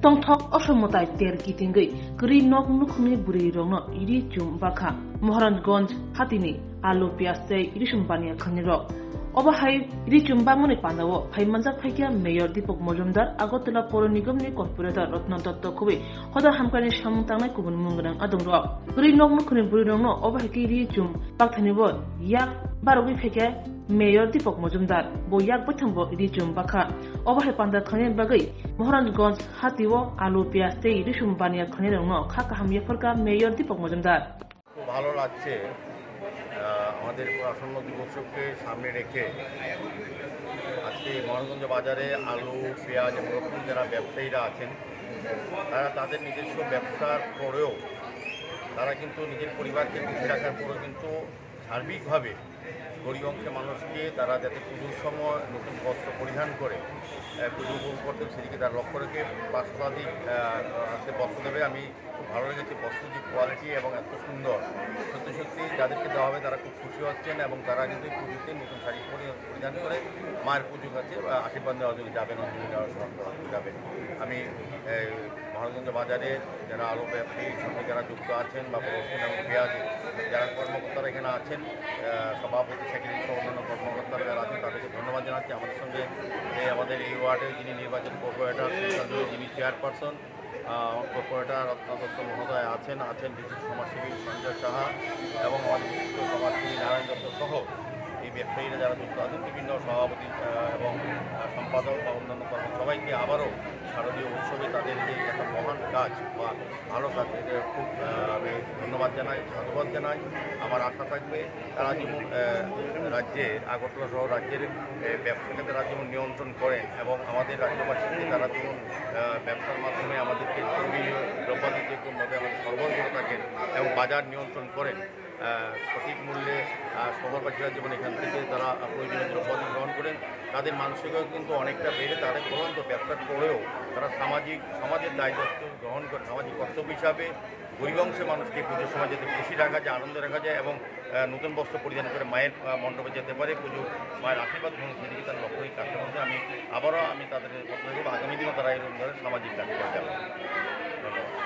tongthok osomotai ter kitingei kri nok nukhni buri rongno iri chum bakha Moharanganj hatini alu pias tei iri sumpania khaniro obahai iri chumba moni pandawo phaimanjak phaikya mayor Dipok Mojumdar Agartala Poro Nigomni corporator Rotna Dotto Kubi hoda hamkani samungtangnai kubun mungrang adongro kri nok nukhni buri rongno obahai ki iri chum bakthanibo yak barogi phaikya Mayor Dipok Mojumdar bo yak bathangbo iri chum bakha obahai panda khani bagai Moharanganj hatiwo alu pias tei iri sumpania khanirongno khaka hamyaforka Mayor Dipok Mojumdar খুব ভালো লাগছে আমাদের আসন্ন দিবসকে সামনে রেখে আজকে মহারাজগঞ্জ বাজারে আলু পেঁয়াজ এবং রসুন যারা ব্যবসায়ীরা আছেন তারা তাদের নিজস্ব ব্যবসার পরেও তারা কিন্তু নিজের পরিবারকে খুশি রাখার পরেও কিন্তু সার্বিকভাবে গরিব অংশের মানুষকে তারা যাতে পুজোর সময় নতুন বস্ত্র পরিধান করে পুজো উপভোগ করতে সেদিকে তারা লক্ষ্য রেখে ৫ শতাধিক আজকে বস্ত্র দেবে। আমি খুব ভালো লেগেছে বস্ত্র যে কোয়ালিটি এবং এত সুন্দর, সত্যি সত্যি যাদেরকে দেওয়া হবে তারা খুব খুশি হচ্ছেন এবং তারা কিন্তু পুজোতে নতুন শাড়ি পরিধান করে মায়ের পুজো কাছে আশীর্বাদ নেওয়ার জন্য যাবেন, যাবেন। আমি মহারাজগঞ্জ বাজারে যারা আলু ব্যবসায়ীর সঙ্গে যারা যুক্ত আছেন বা রসুন এবং পেঁয়াজ যারা কর্মকর্তারা এখানে আছেন, সভাপতি সেক্রেটারি সহ অন্যান্য কর্মকর্তারা যারা আছেন তাদেরকে ধন্যবাদ জানাচ্ছি। আমাদের সঙ্গে আমাদের এই ওয়ার্ডে যিনি নির্বাচন কর্পোরেটর যিনি চেয়ারপারসন কর্পোরেটর রত্না দত্ত মহোদয় আছেন বিশিষ্ট সমাজসেবী সঞ্জয় সাহা এবং আমাদের বিশিষ্ট সমাজসেবী নারায়ণ দত্ত সহ এই ব্যবসায়ীরা যারা যুক্ত আছেন, বিভিন্ন সভাপতি এবং সম্পাদক বা অন্যান্য সবাইকে আবারও শারদীয় উৎসবে তাদের যে একটা মহান কাজ বা ভালো কাজ এটা খুব আমি ধন্যবাদ জানাই, সাধুবাদ জানাই। আমার আশা থাকবে তারা যেমন রাজ্যে আগরতলা সহ রাজ্যের ব্যবসাকে তারা যেমন নিয়ন্ত্রণ করেন এবং আমাদের রাজ্যবাসীকে তারা যেমন ব্যবসার মাধ্যমে আমাদেরকে দ্রব্যাদিভাবে আমাদের সরবরাহ করে থাকেন এবং বাজার নিয়ন্ত্রণ করেন সঠিক মূল্যে শহরবাসীরা যেমন এখান থেকে তারা প্রয়োজনীয় দ্রব্যাদি গ্রহণ করেন, তাদের মানসিকতা কিন্তু অনেকটা বেড়ে তারা পর্যন্ত ব্যবসার করেও তারা সমাজের দায়িত্ব গ্রহণ করে সামাজিক কর্তব্য হিসাবে গরিব অংশের মানুষকে পুজোর সময় যাতে খুশি রাখা যায়, আনন্দ রাখা যায় এবং নতুন বস্ত্র পরিধান করে মায়ের মণ্ডপে যেতে পারে, পুজো মায়ের আশীর্বাদ গ্রহণ সেদিকে তার লক্ষ্য কাজের মধ্যে আমি তাদের কথা বলব আগামী দিনে তারা এরকম ধরনের সামাজিক কাজ করে যাবে। ধন্যবাদ।